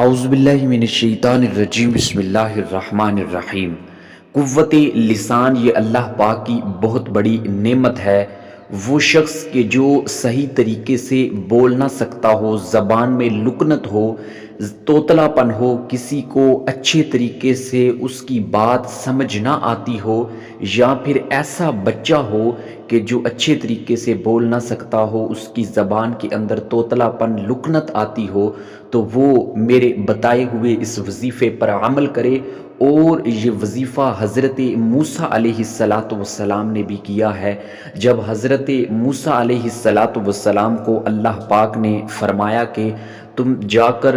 اعوذ باللہ من الشیطان الرجیم بسم اللہ الرحمن الرحیم۔ قوت لسان یہ اللہ پاک کی بہت بڑی نعمت ہے۔ وہ شخص کہ جو صحیح طریقے سے بول نہ سکتا ہو، زبان میں لکنت ہو، توتلا پن ہو، کسی کو اچھے طریقے سے اس کی بات سمجھ نہ آتی ہو، یا پھر ایسا بچہ ہو کہ جو اچھے طریقے سے بول نہ سکتا ہو، اس کی زبان کے اندر توتلا پن لکنت آتی ہو، تو وہ میرے بتائے ہوئے اس وظیفے پر عمل کرے۔ اور یہ وظیفہ حضرت موسیٰ علیہ السلام نے بھی کیا ہے۔ جب حضرت موسیٰ علیہ السلام کو اللہ پاک نے فرمایا کہ تم جا کر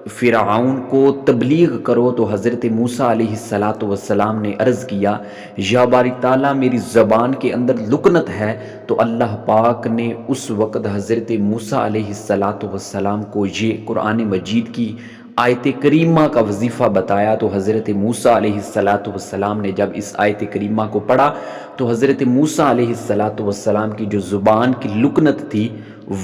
فرعون کو تبلیغ کرو، تو حضرت موسیٰ علیہ السلام نے عرض کیا یا باری تعالیٰ میری زبان کے اندر لکنت ہے، تو اللہ پاک نے اس وقت حضرت موسیٰ علیہ السلام کو یہ قرآن مجید کی آیت کریمہ کا وظیفہ بتایا۔ تو حضرت موسیٰ علیہ السلام نے جب اس آیت کریمہ کو پڑھا تو حضرت موسیٰ علیہ السلام کی جو زبان کی لکنت تھی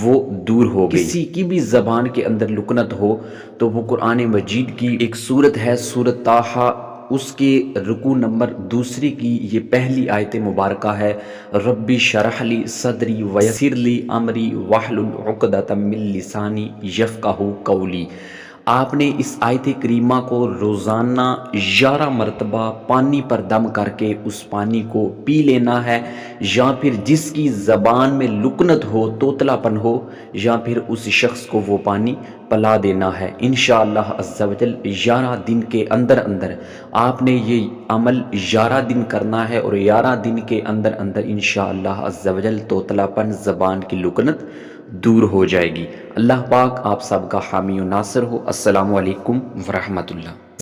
وہ دور ہو گئی۔ کسی کی بھی زبان کے اندر لکنت ہو تو وہ قرآن مجید کی ایک سورت ہے، سورت طٰہٰ، اس کے رکوع نمبر 2 کی یہ پہلی آیت مبارکہ ہے، ربی شرح لی صدری ویسر لی امری واحلل عقدۃ من لسانی یفقہوا قولی۔ آپ نے اس آیت کریمہ کو روزانہ 11 مرتبہ پانی پر دم کر کے اس پانی کو پی لینا ہے، یا پھر جس کی زبان میں لکنت ہو، توتلا پن ہو، یا پھر اس شخص کو وہ پانی پلا دینا ہے۔ انشاءاللہ عز و جل 11 دن کے اندر آپ نے یہ عمل 11 دن کرنا ہے، اور 11 دن کے اندر انشاءاللہ عز و جل توتلا پن، زبان کی لکنت دور ہو جائے گی۔ اللہ پاک آپ سب کا حامی و ناصر ہو۔ السلام علیکم ورحمۃ اللہ۔